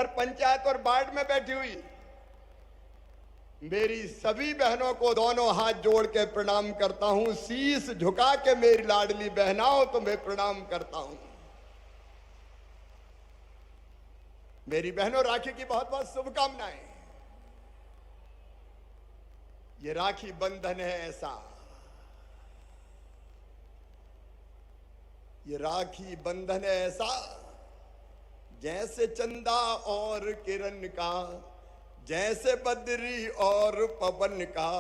उधर पंचायत और वार्ड में बैठी हुई मेरी सभी बहनों को दोनों हाथ जोड़ के प्रणाम करता हूं। शीश झुका के मेरी लाडली बहनाओं तो मैं प्रणाम करता हूं। मेरी बहनों, राखी की बहुत बहुत शुभकामनाएं। ये राखी बंधन है ऐसा, ये राखी बंधन है ऐसा, जैसे चंदा और किरण का, जैसे बद्री और पवन का,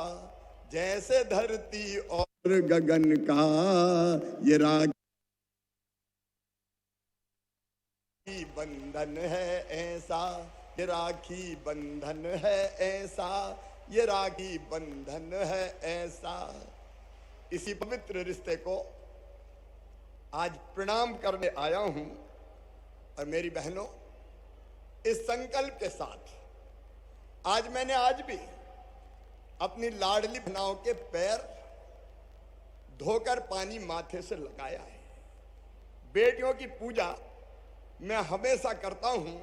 जैसे धरती और गगन का। ये राखी बंधन है ऐसा, ये राखी बंधन है ऐसा, ये राखी बंधन है ऐसा। इसी पवित्र रिश्ते को आज प्रणाम करने आया हूं। और मेरी बहनों, इस संकल्प के साथ आज भी अपनी लाडली बहनाओं के पैर धोकर पानी माथे से लगाया है। बेटियों की पूजा मैं हमेशा करता हूं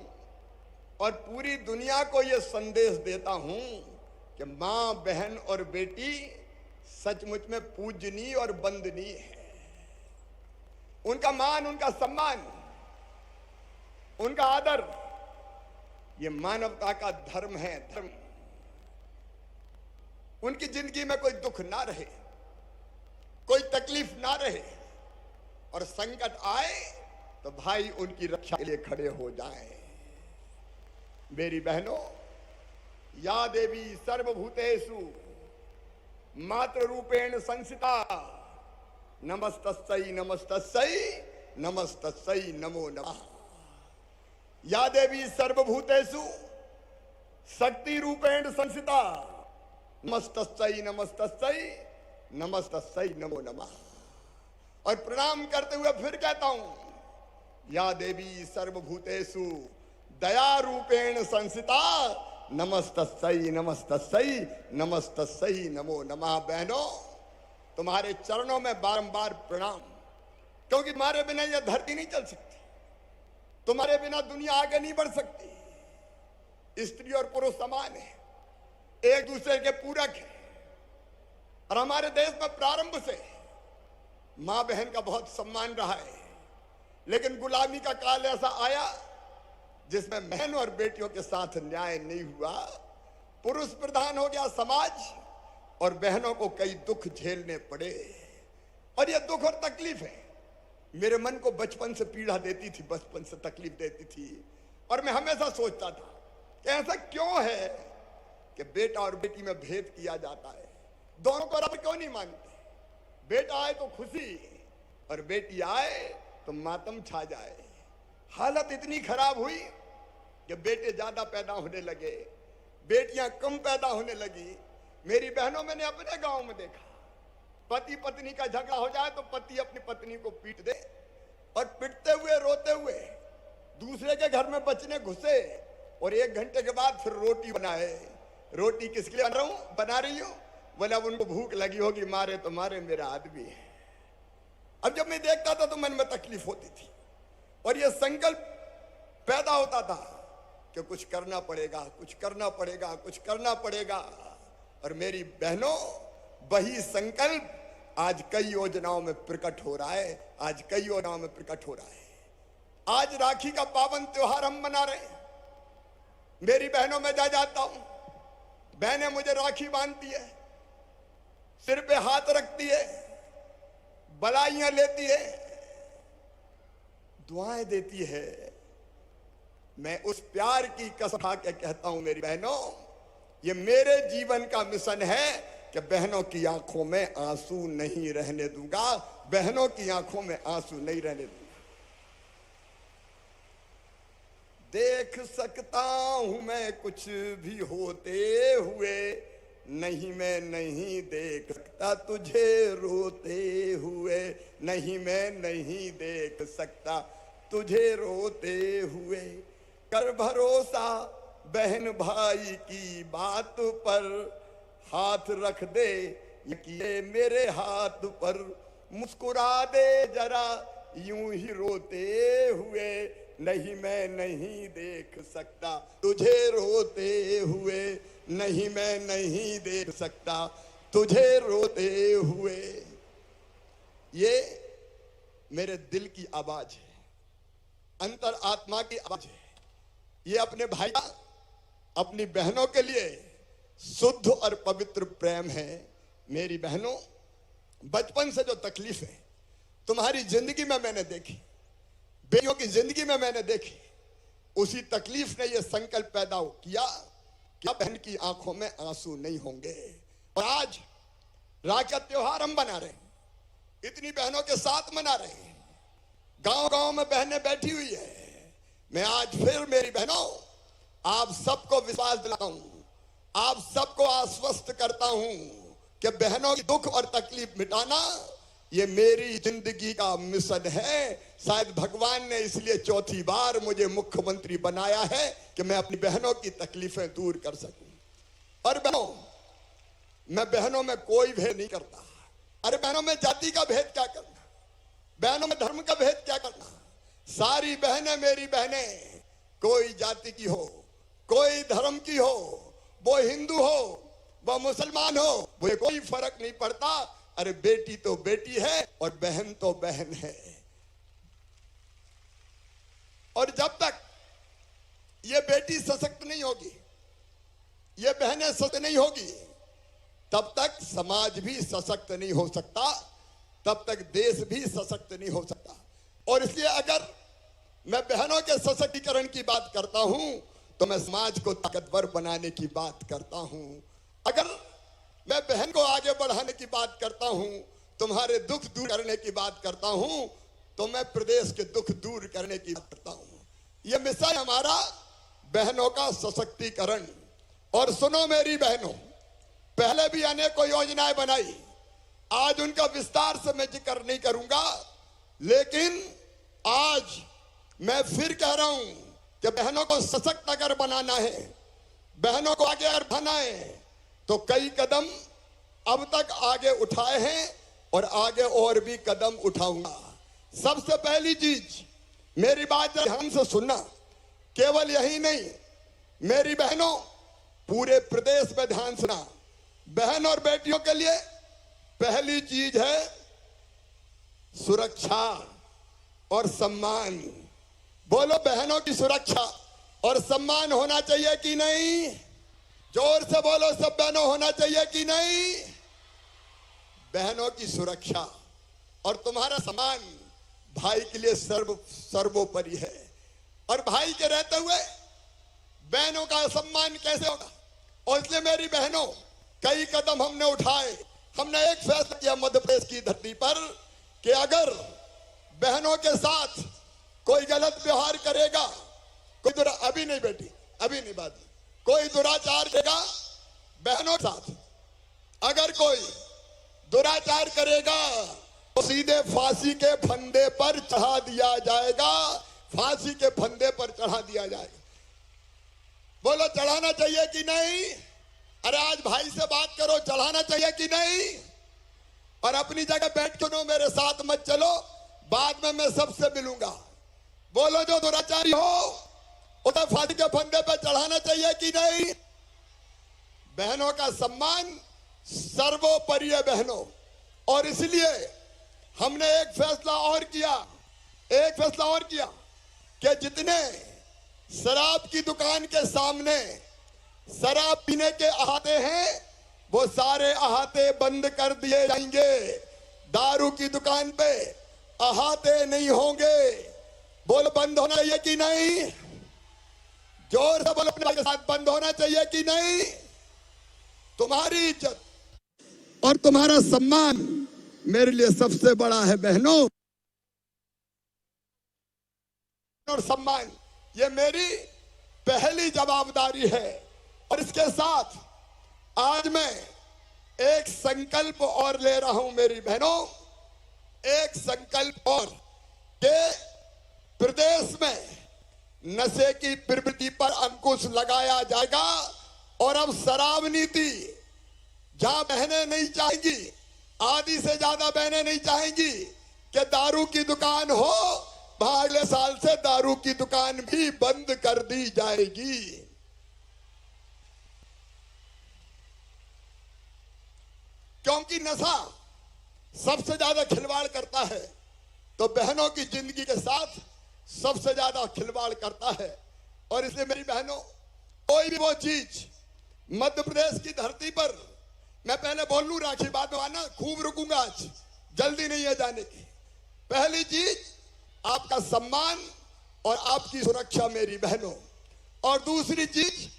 और पूरी दुनिया को यह संदेश देता हूं कि मां, बहन और बेटी सचमुच में पूजनीय और वंदनीय है। उनका मान, उनका सम्मान, उनका आदर, ये मानवता का धर्म है। धर्म, उनकी जिंदगी में कोई दुख ना रहे, कोई तकलीफ ना रहे, और संकट आए तो भाई उनकी रक्षा के लिए खड़े हो जाएं। मेरी बहनों, या देवी सर्वभूतेषु मातृ रूपेण संस्थिता, नमस्तस्यै नमस्तस्यै नमस्तस्यै नमो नमः। या देवी सर्वभूतेषु शक्ति रूपेण संस्थिता, नमस्तस्यै नमस्तस्यै नमस्तस्यै नमो नमः। और प्रणाम करते हुए फिर कहता हूं, या देवी सर्वभूतेषु दया रूपेण संस्थिता, नमस्तस्यै नमस्तस्यै नमस्तस्यै नमो नमः। बहनों, तुम्हारे चरणों में बारंबार प्रणाम, क्योंकि तुम्हारे बिना यह धरती नहीं चल सकती, तुम्हारे बिना दुनिया आगे नहीं बढ़ सकती। स्त्री और पुरुष समान है, एक दूसरे के पूरक है। और हमारे देश में प्रारंभ से मां बहन का बहुत सम्मान रहा है, लेकिन गुलामी का काल ऐसा आया जिसमें बहन और बेटियों के साथ न्याय नहीं हुआ। पुरुष प्रधान हो गया समाज और बहनों को कई दुख झेलने पड़े। और यह दुख और तकलीफ है मेरे मन को बचपन से पीड़ा देती थी, बचपन से तकलीफ देती थी। और मैं हमेशा सोचता था कि ऐसा क्यों है कि बेटा और बेटी में भेद किया जाता है, दोनों को रब क्यों नहीं मानते। बेटा आए तो खुशी और बेटी आए तो मातम छा जाए। हालत इतनी खराब हुई कि बेटे ज्यादा पैदा होने लगे, बेटियां कम पैदा होने लगी। मेरी बहनों, मैंने अपने गांव में देखा, पति पत्नी का झगड़ा हो जाए तो पति अपनी पत्नी को पीट दे, और पीटते हुए रोते हुए दूसरे के घर में बचने घुसे, और 1 घंटे के बाद फिर रोटी बनाए। रोटी किसके लिए बना रही हूं? बोले अब उनको भूख लगी होगी, मारे तो मारे, मेरा आदमी है। अब जब मैं देखता था तो मन में तकलीफ होती थी, और यह संकल्प पैदा होता था कि कुछ करना पड़ेगा, कुछ करना पड़ेगा, कुछ करना पड़ेगा। और मेरी बहनों, वही संकल्प आज कई योजनाओं में प्रकट हो रहा है, आज कई योजनाओं में प्रकट हो रहा है। आज राखी का पावन त्योहार हम मना रहे हैं। मेरी बहनों, में जाता हूं, बहनें मुझे राखी बांधती है, सिर पे हाथ रखती है, बधाइयां लेती है, दुआएं देती है। मैं उस प्यार की कसम खा के कहता हूं, मेरी बहनों, ये मेरे जीवन का मिशन है कि बहनों की आंखों में आंसू नहीं रहने दूंगा, बहनों की आंखों में आंसू नहीं रहने दूंगा। देख सकता हूं मैं कुछ भी होते हुए, नहीं मैं नहीं देख सकता तुझे रोते हुए, नहीं मैं नहीं देख सकता तुझे रोते हुए। कर भरोसा बहन भाई की बात पर, हाथ रख दे ये मेरे हाथ पर, मुस्कुरा दे जरा यूं ही रोते हुए, नहीं मैं नहीं देख सकता तुझे रोते हुए, नहीं मैं नहीं देख सकता तुझे रोते हुए। ये मेरे दिल की आवाज है, अंतर आत्मा की आवाज है। ये अपने भाई अपनी बहनों के लिए शुद्ध और पवित्र प्रेम है। मेरी बहनों, बचपन से जो तकलीफ है तुम्हारी जिंदगी में मैंने देखी, बेटियों की जिंदगी में मैंने देखी, उसी तकलीफ ने यह संकल्प पैदा किया कि बहन की आंखों में आंसू नहीं होंगे। और आज राखी का त्योहार हम बना रहे हैं, इतनी बहनों के साथ मना रहे हैं, गांव गांव में बहनें बैठी हुई है। मैं आज फिर मेरी बहनों आप सबको विश्वास दिलाता हूं, आप सबको आश्वस्त करता हूं कि बहनों की दुख और तकलीफ मिटाना ये मेरी जिंदगी का मिशन है। शायद भगवान ने इसलिए चौथी बार मुझे मुख्यमंत्री बनाया है कि मैं अपनी बहनों की तकलीफें दूर कर सकूं। और बहनों, मैं बहनों में कोई भेद नहीं करता। अरे बहनों में जाति का भेद क्या करना, बहनों में धर्म का भेद क्या करना। सारी बहनें मेरी बहनें, कोई जाति की हो, कोई धर्म की हो, वो हिंदू हो, वो मुसलमान हो, वो कोई फर्क नहीं पड़ता। अरे बेटी तो बेटी है और बहन तो बहन है। और जब तक ये बेटी सशक्त नहीं होगी, ये बहनें सशक्त नहीं होगी, तब तक समाज भी सशक्त नहीं हो सकता, तब तक देश भी सशक्त नहीं हो सकता। और इसलिए अगर मैं बहनों के सशक्तिकरण की बात करता हूं तो मैं समाज को ताकतवर बनाने की बात करता हूं। अगर मैं बहन को आगे बढ़ाने की बात करता हूं, तुम्हारे दुख दूर करने की बात करता हूं, तो मैं प्रदेश के दुख दूर करने की बात करता हूं। यह मिशन हमारा बहनों का सशक्तिकरण। और सुनो मेरी बहनों, पहले भी अनेकों योजनाएं बनाई, आज उनका विस्तार से मैं जिक्र नहीं करूंगा, लेकिन आज मैं फिर कह रहा हूं कि बहनों को सशक्त अगर बनाना है, बहनों को आगे अगर बढ़ाना है, तो कई कदम अब तक आगे उठाए हैं और आगे और भी कदम उठाऊंगा। सबसे पहली चीज, मेरी बात ध्यान से सुनना, केवल यही नहीं मेरी बहनों, पूरे प्रदेश में ध्यान सुना। बहन और बेटियों के लिए पहली चीज है सुरक्षा और सम्मान। बोलो, बहनों की सुरक्षा और सम्मान होना चाहिए कि नहीं? जोर से बोलो, सब बहनों होना चाहिए कि नहीं? बहनों की सुरक्षा और तुम्हारा सम्मान भाई के लिए सर्वोपरि है। और भाई के रहते हुए बहनों का सम्मान कैसे होगा? और इसलिए मेरी बहनों, कई कदम हमने उठाए। हमने एक फैसला किया मध्य प्रदेश की धरती पर कि अगर बहनों के साथ कोई गलत व्यवहार करेगा, कोई अभी नहीं बेटी, अभी नहीं बात, कोई दुराचार करेगा बहनों के साथ, अगर कोई दुराचार करेगा तो सीधे फांसी के फंदे पर चढ़ा दिया जाएगा, फांसी के फंदे पर चढ़ा दिया जाएगा। बोलो, चढ़ाना चाहिए कि नहीं? अरे आज भाई से बात करो, चढ़ाना चाहिए कि नहीं? और अपनी जगह बैठ सुनो, मेरे साथ मत चलो, बाद में मैं सबसे मिलूंगा। बोलो, जो दुराचारी हो उसे फांसी के फंदे पर चढ़ाना चाहिए कि नहीं? बहनों का सम्मान सर्वोपरि है बहनों। और इसलिए हमने एक फैसला और किया कि जितने शराब की दुकान के सामने शराब पीने के अहाते हैं, वो सारे अहाते बंद कर दिए जाएंगे। दारू की दुकान पे अहाते नहीं होंगे। बोल, बंद होना चाहिए कि नहीं? जोर से बोलो, अपने के साथ बंद होना चाहिए कि नहीं? तुम्हारी इज्जत और तुम्हारा सम्मान मेरे लिए सबसे बड़ा है बहनों। और सम्मान ये मेरी पहली जवाबदारी है। और इसके साथ आज मैं एक संकल्प और ले रहा हूं मेरी बहनों, एक संकल्प और कि प्रदेश में नशे की प्रवृत्ति पर अंकुश लगाया जाएगा। और अब शराब नीति, जहां बहनें नहीं चाहेंगी, आधी से ज्यादा बहनें नहीं चाहेंगी कि दारू की दुकान हो अगले साल से दारू की दुकान भी बंद कर दी जाएगी। क्योंकि नशा सबसे ज्यादा खिलवाड़ करता है, तो बहनों की जिंदगी के साथ सबसे ज्यादा खिलवाड़ करता है। और इसलिए मेरी बहनों, कोई भी वो चीज मध्य प्रदेश की धरती पर, मैं पहले बोल लूं राखी, बाद में आना, खूब रुकूंगा, आज जल्दी नहीं है जाने की। पहली चीज आपका सम्मान और आपकी सुरक्षा मेरी बहनों। और दूसरी चीज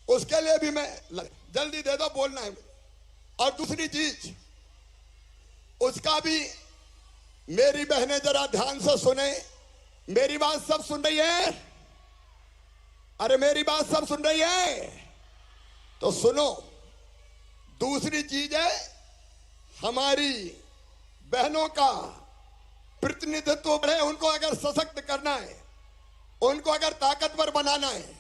उसके लिए भी मैं, जल्दी दे दो, बोलना है। और दूसरी चीज उसका भी मेरी बहनें जरा ध्यान से सुने। मेरी बात सब सुन रही है? अरे मेरी बात सब सुन रही है? तो सुनो। दूसरी चीज है, हमारी बहनों का प्रतिनिधित्व बढ़े। उनको अगर सशक्त करना है, उनको अगर ताकतवर बनाना है,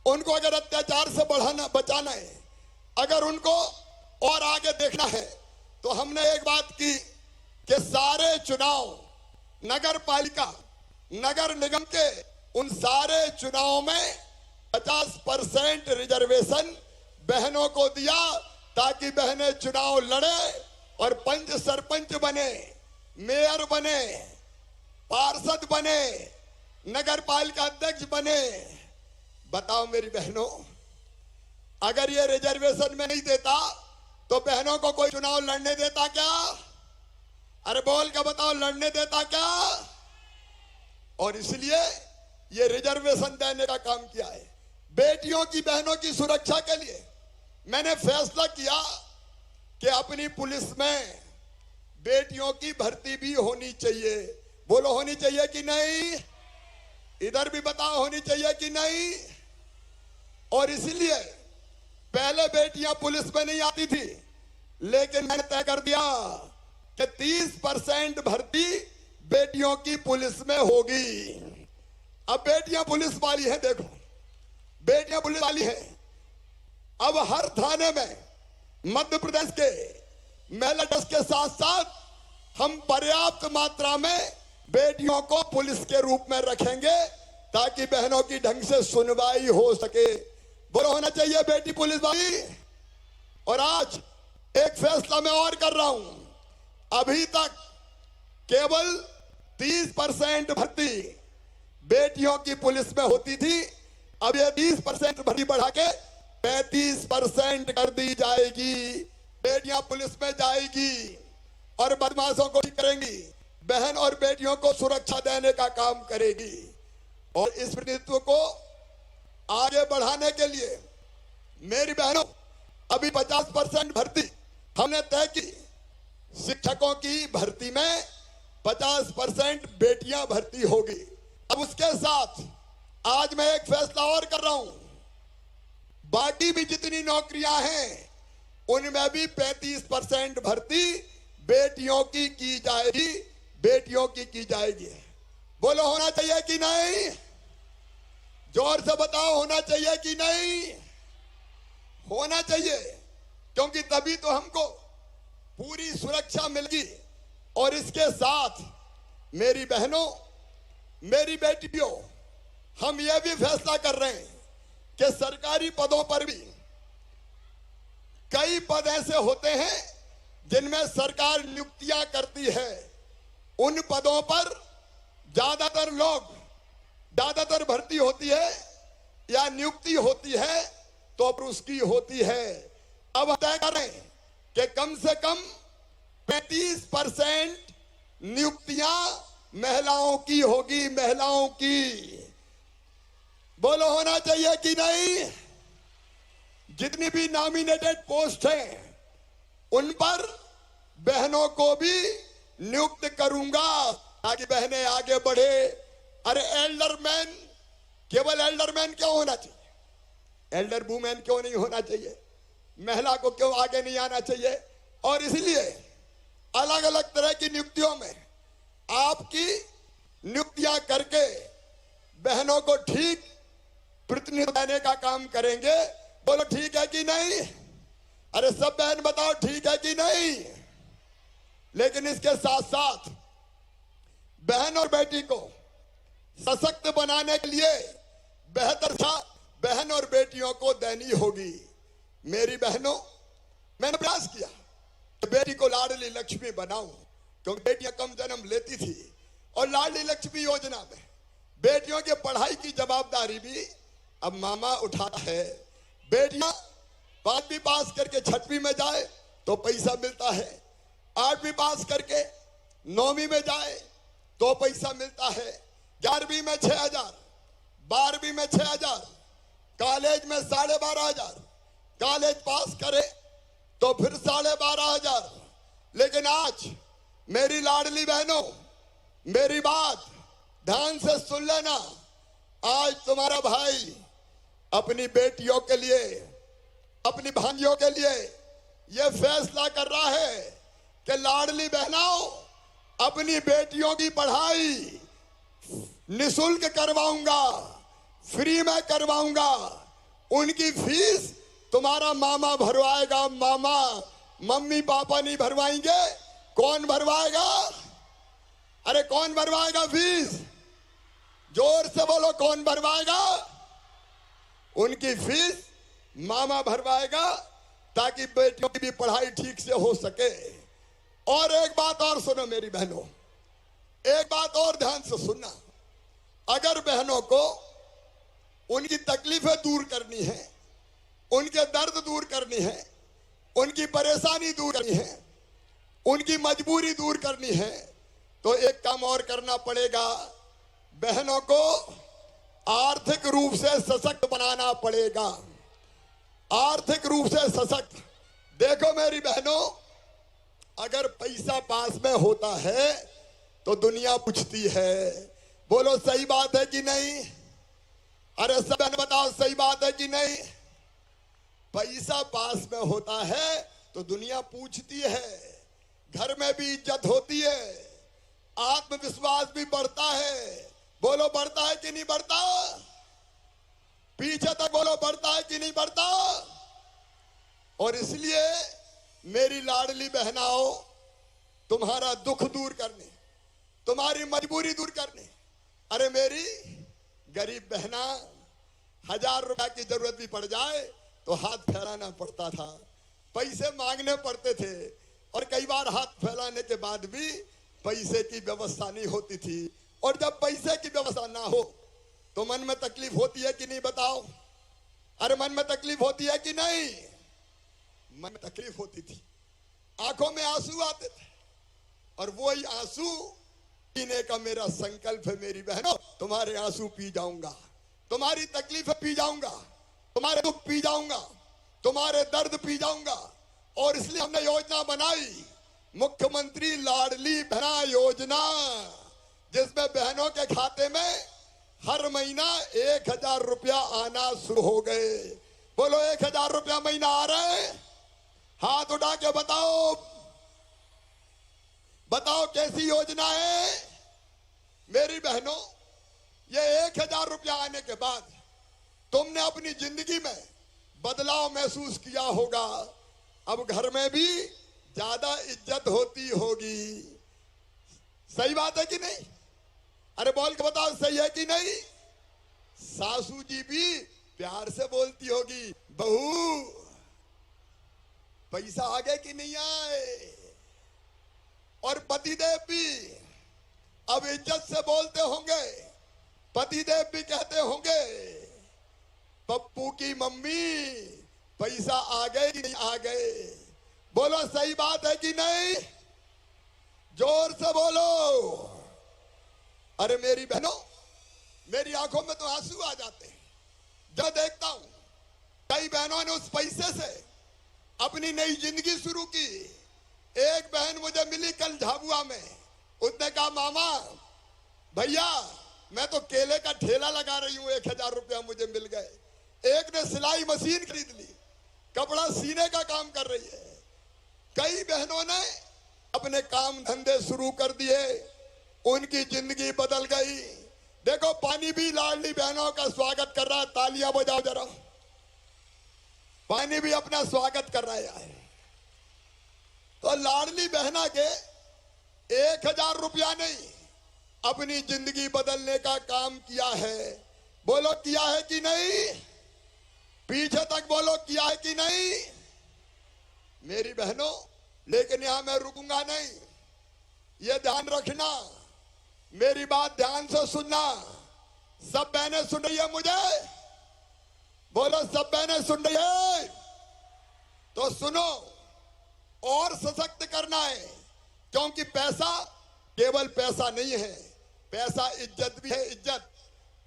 उनको अगर अत्याचार से बचाना है, अगर उनको और आगे देखना है, तो हमने एक बात की कि सारे चुनाव, नगर पालिका, नगर निगम के उन सारे चुनावों में 50% रिजर्वेशन बहनों को दिया, ताकि बहनें चुनाव लड़े और पंच सरपंच बने, मेयर बने, पार्षद बने, नगर पालिका अध्यक्ष बने। बताओ मेरी बहनों, अगर ये रिजर्वेशन में नहीं देता तो बहनों को कोई चुनाव लड़ने देता क्या? अरे बोल के बताओ, लड़ने देता क्या? और इसलिए ये रिजर्वेशन देने का काम किया है। बेटियों की, बहनों की सुरक्षा के लिए मैंने फैसला किया कि अपनी पुलिस में बेटियों की भर्ती भी होनी चाहिए। बोलो, होनी चाहिए कि नहीं? इधर भी बताओ, होनी चाहिए कि नहीं? और इसलिए पहले बेटियां पुलिस में नहीं आती थी, लेकिन मैंने तय कर दिया कि 30% भर्ती बेटियों की पुलिस में होगी। अब बेटियां पुलिस वाली हैं, देखो, बेटियां पुलिस वाली हैं। अब हर थाने में मध्य प्रदेश के महिला डेस्क के साथ साथ हम पर्याप्त मात्रा में बेटियों को पुलिस के रूप में रखेंगे, ताकि बहनों की ढंग से सुनवाई हो सके। बोलो, होना चाहिए बेटी पुलिस वाली। और आज एक फैसला मैं और कर रहा हूं। अभी तक केवल 30% भर्ती बेटियों की पुलिस में होती थी, अब ये 30% भर्ती बढ़ा के 35% कर दी जाएगी। बेटियां पुलिस में जाएगी और बदमाशों को भी करेंगी, बहन और बेटियों को सुरक्षा देने का काम करेगी। और इस प्रतिनिधित्व को आगे बढ़ाने के लिए मेरी बहनों, अभी 50% भर्ती हमने तय की। शिक्षकों की भर्ती में 50% बेटियां भर्ती होगी। अब उसके साथ आज मैं एक फैसला और कर रहा हूं, बाकी भी जितनी नौकरियां हैं उनमें भी 35% भर्ती बेटियों की जाएगी, बेटियों की जाएगी। बोलो, होना चाहिए कि नहीं? जोर से बताओ, होना चाहिए कि नहीं? होना चाहिए, क्योंकि तभी तो हमको पूरी सुरक्षा मिलेगी। और इसके साथ मेरी बहनों, मेरी बेटियों, हम यह भी फैसला कर रहे हैं कि सरकारी पदों पर भी कई पद ऐसे होते हैं जिनमें सरकार नियुक्तियां करती है। उन पदों पर ज्यादातर भर्ती होती है या नियुक्ति होती है तो पुरुष की होती है। अब तय करें कि कम से कम 35% नियुक्तियां महिलाओं की होगी, महिलाओं की। बोलो, होना चाहिए कि नहीं? जितनी भी नॉमिनेटेड पोस्ट हैं उन पर बहनों को भी नियुक्त करूंगा, ताकि बहनें आगे बढ़े। अरे एल्डरमैन, केवल एल्डरमैन क्यों होना चाहिए? एल्डर वुमेन क्यों नहीं होना चाहिए? महिला को क्यों आगे नहीं आना चाहिए? और इसलिए अलग अलग तरह की नियुक्तियों में आपकी नियुक्तियां करके बहनों को ठीक प्रतिनिधित्व देने का काम करेंगे। बोलो, ठीक है कि नहीं? अरे सब बहन बताओ, ठीक है कि नहीं? लेकिन इसके साथ साथ बहन और बेटी को सशक्त बनाने के लिए बेहतर शिक्षा बहन और बेटियों को देनी होगी। मेरी बहनों, मैंने प्रयास किया कि बेटी को लाडली लक्ष्मी बनाऊं, क्योंकि बेटियां कम जन्म लेती थी और लाडली लक्ष्मी योजना में बेटियों के पढ़ाई की जवाबदारी भी अब मामा उठाता है। बेटियां 5वीं पास करके 6वीं में जाए तो पैसा मिलता है, 8वीं पास करके 9वीं में जाए तो पैसा मिलता है, 11वीं में 6,000, 12वीं में 6,000, कॉलेज में 12,500, कॉलेज पास करे तो फिर 12,500। लेकिन आज मेरी लाडली बहनों, मेरी बात ध्यान से सुन लेना। आज तुम्हारा भाई अपनी बेटियों के लिए, अपनी भांजियों के लिए यह फैसला कर रहा है कि लाडली बहनों, अपनी बेटियों की पढ़ाई निशुल्क करवाऊंगा, फ्री में करवाऊंगा। उनकी फीस तुम्हारा मामा भरवाएगा। मामा, मम्मी पापा नहीं भरवाएंगे। कौन भरवाएगा? अरे कौन भरवाएगा फीस? जोर से बोलो, कौन भरवाएगा? उनकी फीस मामा भरवाएगा, ताकि बेटियों की भी पढ़ाई ठीक से हो सके। और एक बात और सुनो मेरी बहनों, एक बात और ध्यान से सुनना। अगर बहनों को उनकी तकलीफें दूर करनी है, उनके दर्द दूर करनी है, उनकी परेशानी दूर करनी है, उनकी मजबूरी दूर करनी है, तो एक काम और करना पड़ेगा। बहनों को आर्थिक रूप से सशक्त बनाना पड़ेगा। आर्थिक रूप से सशक्त। देखो मेरी बहनों, अगर पैसा पास में होता है तो दुनिया पूछती है। बोलो सही बात है कि नहीं? अरे सब बहन बताओ, सही बात है कि नहीं? पैसा पास में होता है तो दुनिया पूछती है, घर में भी इज्जत होती है, आत्मविश्वास भी बढ़ता है। बोलो बढ़ता है कि नहीं बढ़ता? पीछे तक बोलो, बढ़ता है कि नहीं बढ़ता? और इसलिए मेरी लाडली बहनाओं, तुम्हारा दुख दूर करने, तुम्हारी मजबूरी दूर करने, अरे मेरी गरीब बहना, 1,000 रुपए की जरूरत भी पड़ जाए तो हाथ फैलाना पड़ता था, पैसे मांगने पड़ते थे, और कई बार हाथ फैलाने के बाद भी पैसे की व्यवस्था नहीं होती थी। और जब पैसे की व्यवस्था ना हो तो मन में तकलीफ होती है कि नहीं बताओ? अरे मन में तकलीफ होती है कि नहीं? मन में तकलीफ होती थी, आंखों में आंसू आते थे, और वही आंसू पीने का मेरा संकल्प है मेरी बहनों। तुम्हारे आंसू पी जाऊंगा, तुम्हारी तकलीफ पी जाऊंगा, तुम्हारे दुख पी जाऊंगा, तुम्हारे दर्द पी जाऊंगा। और इसलिए हमने योजना बनाई, मुख्यमंत्री लाडली बहना योजना, जिसमें बहनों के खाते में हर महीना 1,000 रुपया आना शुरू हो गए। बोलो 1,000 रुपया महीना आ रहा है? हाथ उठा के बताओ, बताओ कैसी योजना है मेरी बहनों। ये 1,000 रुपया आने के बाद तुमने अपनी जिंदगी में बदलाव महसूस किया होगा। अब घर में भी ज्यादा इज्जत होती होगी। सही बात है कि नहीं? अरे बोल के बताओ, सही है कि नहीं? सासू जी भी प्यार से बोलती होगी, बहू पैसा आ गए कि नहीं आए? और पतिदेव भी अब इज्जत से बोलते होंगे, पतिदेव भी कहते होंगे, पप्पू की मम्मी पैसा आ गए कि नहीं आ गए? बोलो सही बात है कि नहीं? जोर से बोलो। अरे मेरी बहनों, मेरी आंखों में तो आंसू आ जाते हैं जब देखता हूं कई बहनों ने उस पैसे से अपनी नई जिंदगी शुरू की। एक बहन मुझे मिली कल झाबुआ में, उसने कहा मामा भैया मैं तो केले का ठेला लगा रही हूं, 1,000 रुपया मुझे मिल गए। एक ने सिलाई मशीन खरीद ली, कपड़ा सीने का काम कर रही है। कई बहनों ने अपने काम धंधे शुरू कर दिए, उनकी जिंदगी बदल गई। देखो पानी भी लाडली बहनों का स्वागत कर रहा है, तालियां बजाओ जरा। पानी भी अपना स्वागत कर रहा है। तो लाडली बहना के 1,000 रुपया नहीं, अपनी जिंदगी बदलने का काम किया है। बोलो किया है कि नहीं? पीछे तक बोलो किया है कि नहीं? मेरी बहनों, लेकिन यहां मैं रुकूंगा नहीं। ये ध्यान रखना, मेरी बात ध्यान से सुनना। सब बहनें सुन रही है मुझे? बोलो सब बहनें सुन रही है? तो सुनो, और सशक्त करना है, क्योंकि पैसा केवल पैसा नहीं है, पैसा इज्जत भी है, इज्जत,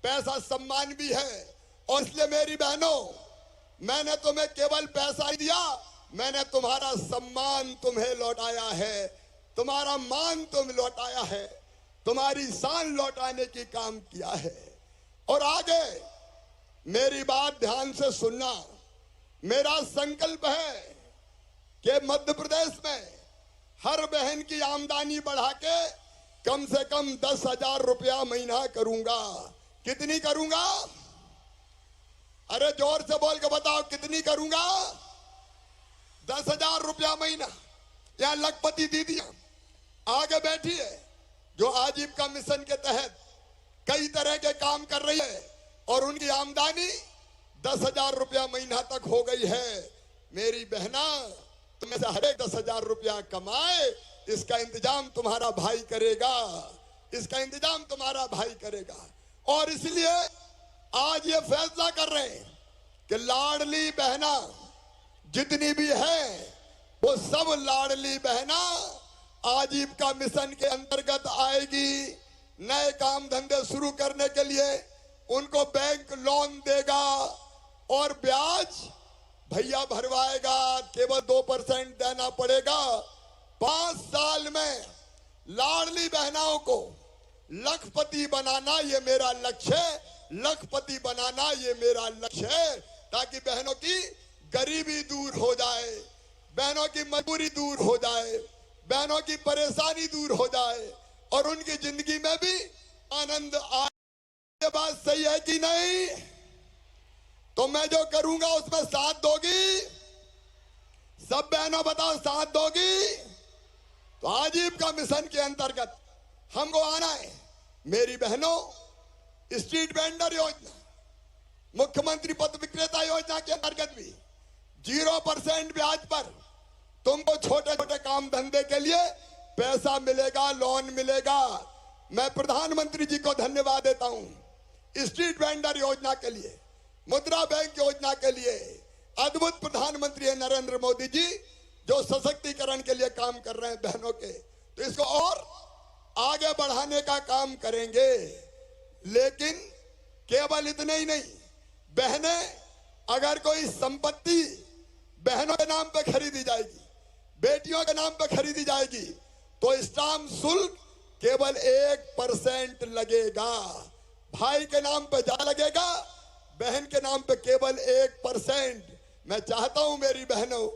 पैसा सम्मान भी है। और इसलिए मेरी बहनों, मैंने तुम्हें केवल पैसा ही दिया, मैंने तुम्हारा सम्मान तुम्हें लौटाया है, तुम्हारा मान तुम लौटाया है, तुम्हारी शान लौटाने की काम किया है। और आगे मेरी बात ध्यान से सुनना। मेरा संकल्प है कि मध्य प्रदेश में हर बहन की आमदनी बढ़ा के कम से कम 10,000 रुपया महीना करूंगा। कितनी करूंगा? अरे जोर से बोल के बताओ, कितनी करूंगा? 10,000 रुपया महीना। यहां लखपति दीदियां आगे बैठी है, जो आजीविका मिशन के तहत कई तरह के काम कर रही है, और उनकी आमदनी 10,000 रुपया महीना तक हो गई है। मेरी बहना, तुम्हें से हर एक 10,000 रुपया कमाए, इसका इंतजाम तुम्हारा भाई करेगा, इसका इंतजाम तुम्हारा भाई करेगा। और इसलिए आज ये फैसला कर रहे हैं कि लाडली बहना जितनी भी है, वो सब लाडली बहना आजीविका मिशन के अंतर्गत आएगी। नए काम धंधे शुरू करने के लिए उनको बैंक लोन देगा, और ब्याज भैया भरवाएगा, केवल 2% देना पड़ेगा। 5 साल में लाडली बहनाओं को लखपति बनाना ये मेरा लक्ष्य है, लखपति बनाना ये मेरा लक्ष्य है, ताकि बहनों की गरीबी दूर हो जाए, बहनों की मजबूरी दूर हो जाए, बहनों की परेशानी दूर हो जाए, और उनकी जिंदगी में भी आनंद आए। ये बात सही है कि नहीं? तो मैं जो करूंगा उसमें साथ दोगी? सब बहनों बताओ, साथ दोगी? तो आजीविका मिशन के अंतर्गत हमको आना है। मेरी बहनों, स्ट्रीट वेंडर योजना, मुख्यमंत्री पथ विक्रेता योजना के अंतर्गत भी 0% ब्याज पर तुमको छोटे छोटे काम धंधे के लिए पैसा मिलेगा, लोन मिलेगा। मैं प्रधानमंत्री जी को धन्यवाद देता हूं स्ट्रीट वेंडर योजना के लिए, मुद्रा बैंक योजना के लिए। अद्भुत प्रधानमंत्री है नरेंद्र मोदी जी, जो सशक्तिकरण के लिए काम कर रहे हैं बहनों के। तो इसको और आगे बढ़ाने का काम करेंगे। लेकिन केवल इतने ही नहीं, बहनें, अगर कोई संपत्ति बहनों के नाम पे खरीदी जाएगी, बेटियों के नाम पे खरीदी जाएगी, तो स्टाम्प शुल्क केवल 1% लगेगा। भाई के नाम पे ज्यादा लगेगा, बहन के नाम पे केवल 1%। मैं चाहता हूं मेरी बहनों,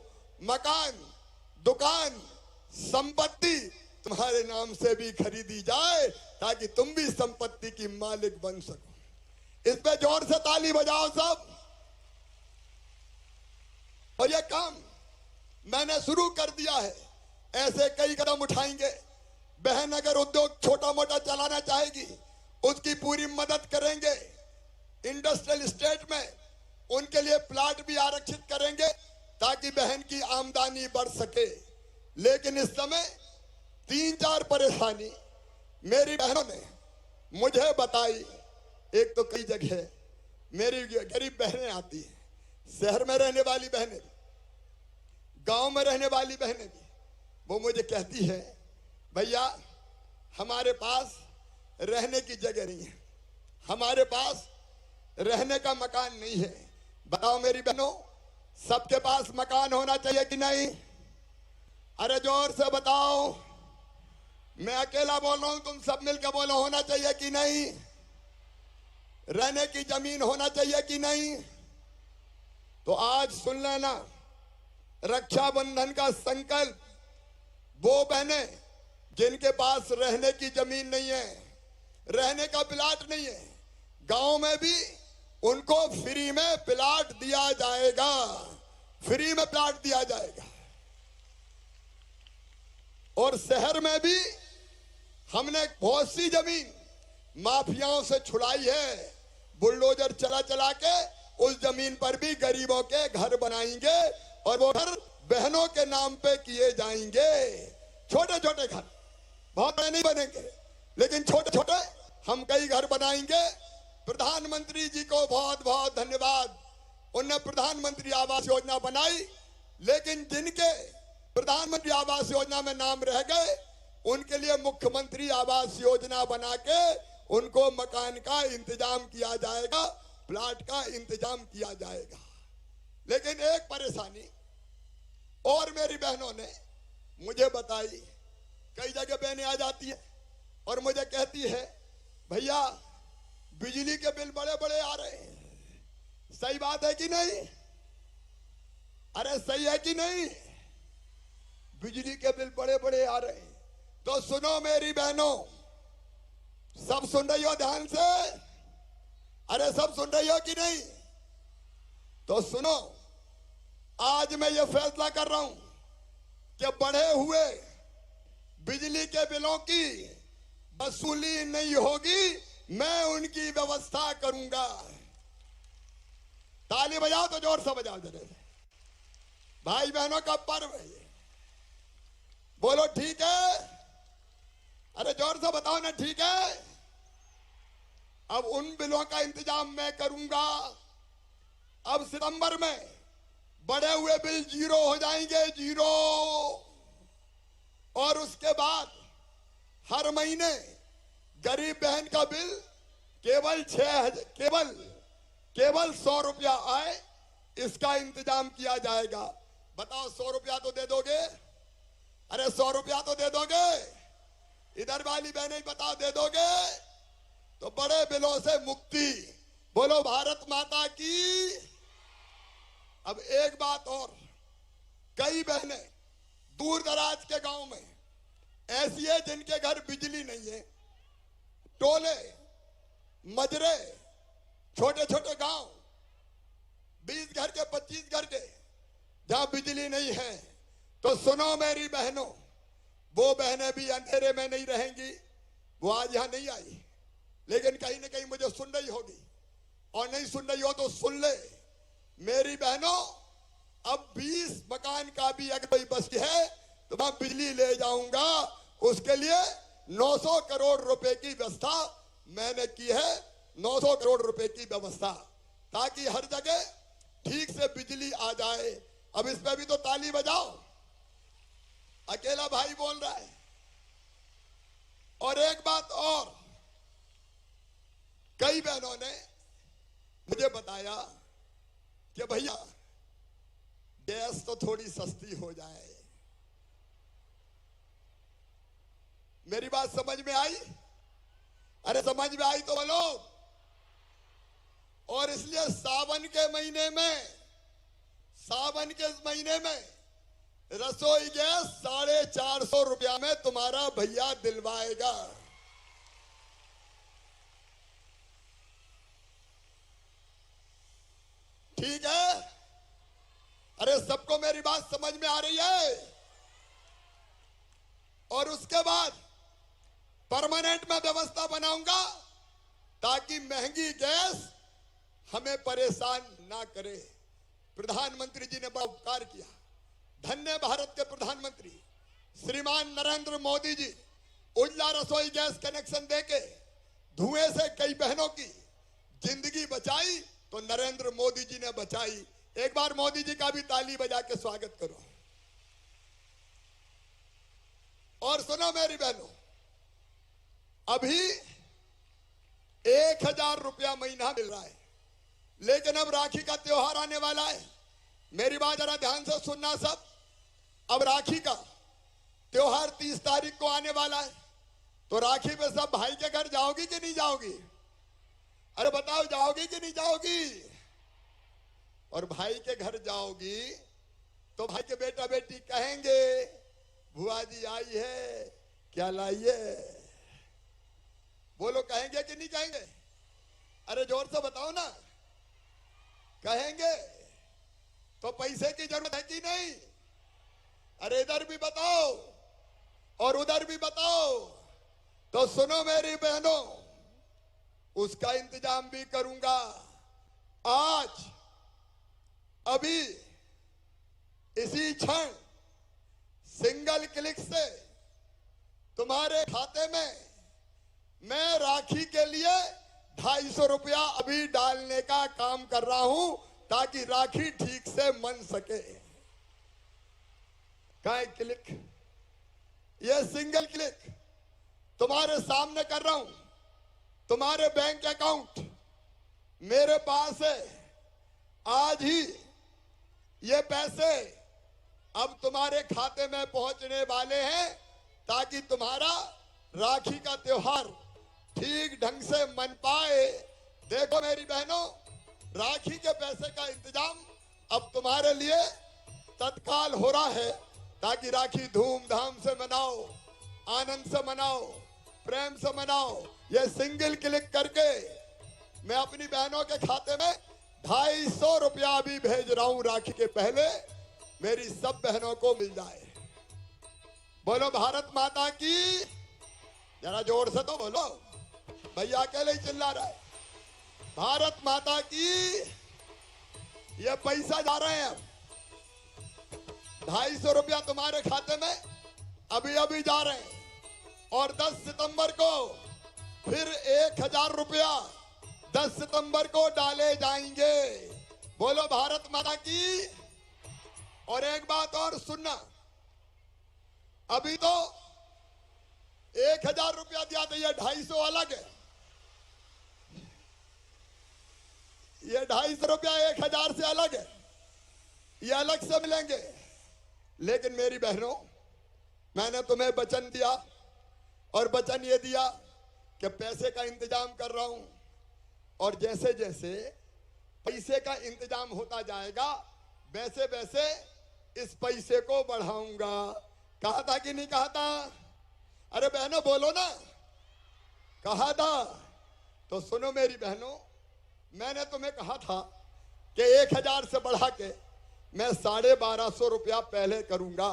मकान, दुकान, संपत्ति तुम्हारे नाम से भी खरीदी जाए, ताकि तुम भी संपत्ति की मालिक बन सको। इस पे जोर से ताली बजाओ सब। और ये काम मैंने शुरू कर दिया है, ऐसे कई कदम उठाएंगे। बहन अगर उद्योग छोटा मोटा चलाना चाहेगी, उसकी पूरी मदद करेंगे। इंडस्ट्रियल स्टेट में उनके लिए प्लाट भी आरक्षित करेंगे, ताकि बहन की आमदनी बढ़ सके। लेकिन इस समय 3-4 परेशानी मेरी बहनों ने मुझे बताई। एक तो कई जगह मेरी गरीब बहनें आती हैं, शहर में रहने वाली बहनें, गांव में रहने वाली बहनें भी, वो मुझे कहती है, भैया हमारे पास रहने की जगह नहीं है, हमारे पास रहने का मकान नहीं है। बताओ मेरी बहनों, सबके पास मकान होना चाहिए कि नहीं? अरे जोर से बताओ। मैं अकेला बोल रहा हूं, तुम सब मिलकर बोलो, होना चाहिए कि नहीं? रहने की जमीन होना चाहिए कि नहीं? तो आज सुन लेना, रक्षाबंधन का संकल्प, वो बहनें जिनके पास रहने की जमीन नहीं है, रहने का प्लाट नहीं है, गांव में भी उनको फ्री में प्लाट दिया जाएगा, फ्री में प्लाट दिया जाएगा। और शहर में भी हमने बहुत सी जमीन माफियाओं से छुड़ाई है, बुलडोजर चला चला के उस जमीन पर भी गरीबों के घर बनाएंगे और वो घर बहनों के नाम पे किए जाएंगे। छोटे छोटे घर, बहुत बड़े नहीं बनेंगे, लेकिन छोटे छोटे हम कई घर बनाएंगे। प्रधानमंत्री जी को बहुत बहुत धन्यवाद, उन्होंने प्रधानमंत्री आवास योजना बनाई, लेकिन जिनके प्रधानमंत्री आवास योजना में नाम रह गए उनके लिए मुख्यमंत्री आवास योजना बना के उनको मकान का इंतजाम किया जाएगा, प्लाट का इंतजाम किया जाएगा। लेकिन एक परेशानी और मेरी बहनों ने मुझे बताई, कई जगह बहनें आ जाती है और मुझे कहती है भैया बिजली के बिल बड़े बड़े आ रहे हैं। सही बात है कि नहीं? अरे सही है कि नहीं? बिजली के बिल बड़े बड़े आ रहे हैं। तो सुनो मेरी बहनों, सब सुन रही हो ध्यान से? अरे सब सुन रही हो कि नहीं? तो सुनो, आज मैं ये फैसला कर रहा हूं कि बढ़े हुए बिजली के बिलों की वसूली नहीं होगी, मैं उनकी व्यवस्था करूंगा। ताली बजाओ तो जोर से बजाओ जरा, भाई बहनों का पर्व है ये। बोलो ठीक है? अरे जोर से बताओ ना, ठीक है? अब उन बिलों का इंतजाम मैं करूंगा। अब सितंबर में बढ़े हुए बिल 0 हो जाएंगे, 0। और उसके बाद हर महीने गरीब बहन का बिल केवल 100 रुपया आए, इसका इंतजाम किया जाएगा। बताओ 100 रुपया तो दे दोगे? अरे 100 रुपया तो दे दोगे? इधर वाली बहनें बताओ, दे दोगे? तो बड़े बिलों से मुक्ति। बोलो भारत माता की। अब एक बात और, कई बहनें दूर दराज के गांव में ऐसी है जिनके घर बिजली नहीं है। टोले मजरे, छोटे छोटे गांव, 20 घर के 25 घर के, जहां बिजली नहीं है। तो सुनो मेरी बहनों, वो बहनें भी अंधेरे में नहीं रहेंगी। वो आज यहां नहीं आई, लेकिन कहीं ना कहीं मुझे सुन रही होगी, और नहीं सुन रही हो तो सुन ले मेरी बहनों। अब 20 मकान का भी अगर कोई बस है तो मैं बिजली ले जाऊंगा। उसके लिए 900 करोड़ रुपए की व्यवस्था मैंने की है, 900 करोड़ रुपए की व्यवस्था, ताकि हर जगह ठीक से बिजली आ जाए। अब इस पे भी तो ताली बजाओ, अकेला भाई बोल रहा है। और एक बात और, कई बहनों ने मुझे बताया कि भैया गैस तो थोड़ी सस्ती हो जाए। मेरी बात समझ में आई? अरे समझ में आई तो बोलो। और इसलिए सावन के महीने में रसोई गैस 450 रुपया में तुम्हारा भैया दिलवाएगा। ठीक है? अरे सबको मेरी बात समझ में आ रही है? और उसके बाद परमानेंट में व्यवस्था बनाऊंगा ताकि महंगी गैस हमें परेशान ना करे। प्रधानमंत्री जी ने बड़ा उपकार किया। धन्य भारत के प्रधानमंत्री श्रीमान नरेंद्र मोदी जी उज्ज्वला रसोई गैस कनेक्शन देके धुएं से कई बहनों की जिंदगी बचाई, तो नरेंद्र मोदी जी ने बचाई। एक बार मोदी जी का भी ताली बजा के स्वागत करो। और सुनो मेरी बहनों, अभी 1000 रुपया महीना मिल रहा है, लेकिन अब राखी का त्योहार आने वाला है। मेरी बात जरा ध्यान से सुनना सब। अब राखी का त्योहार 30 तारीख को आने वाला है, तो राखी पे सब भाई के घर जाओगी कि नहीं जाओगी? अरे बताओ, जाओगी कि नहीं जाओगी? और भाई के घर जाओगी तो भाई के बेटा बेटी कहेंगे बुआ जी आई है, क्या लाइए? बोलो कहेंगे कि नहीं कहेंगे? अरे जोर से बताओ ना। कहेंगे। तो पैसे की जरूरत है कि नहीं? अरे इधर भी बताओ और उधर भी बताओ। तो सुनो मेरी बहनों, उसका इंतजाम भी करूंगा। आज अभी इसी क्षण सिंगल क्लिक से तुम्हारे खाते में मैं राखी के लिए 250 रुपया अभी डालने का काम कर रहा हूं, ताकि राखी ठीक से बन सके। काय क्लिक, ये सिंगल क्लिक तुम्हारे सामने कर रहा हूं। तुम्हारे बैंक अकाउंट मेरे पास है। आज ही ये पैसे अब तुम्हारे खाते में पहुंचने वाले हैं, ताकि तुम्हारा राखी का त्योहार ठीक ढंग से मन पाए। देखो मेरी बहनों, राखी के पैसे का इंतजाम अब तुम्हारे लिए तत्काल हो रहा है, ताकि राखी धूमधाम से मनाओ, आनंद से मनाओ, प्रेम से मनाओ। ये सिंगल क्लिक करके मैं अपनी बहनों के खाते में 250 रुपया अभी भेज रहा हूं। राखी के पहले मेरी सब बहनों को मिल जाए। बोलो भारत माता की, जरा जोर से तो बोलो, भैया अकेले ही चिल्ला रहा है। भारत माता की। ये पैसा जा रहे हैं अब 250 रुपया तुम्हारे खाते में अभी अभी जा रहे हैं, और 10 सितंबर को फिर 1000 रुपया 10 सितंबर को डाले जाएंगे। बोलो भारत माता की। और एक बात और सुनना, अभी तो 1000 रुपया दिया था, ये 250 अलग है। ये 250 रुपया 1000 से अलग है, ये अलग से मिलेंगे। लेकिन मेरी बहनों, मैंने तुम्हें वचन दिया, और वचन ये दिया कि पैसे का इंतजाम कर रहा हूं, और जैसे जैसे पैसे का इंतजाम होता जाएगा वैसे वैसे इस पैसे को बढ़ाऊंगा। कहा था कि नहीं कहा था? अरे बहनों बोलो ना, कहा था। तो सुनो मेरी बहनों, मैंने तुम्हें कहा था कि 1000 से बढ़ा के मैं 1250 रुपया पहले करूंगा।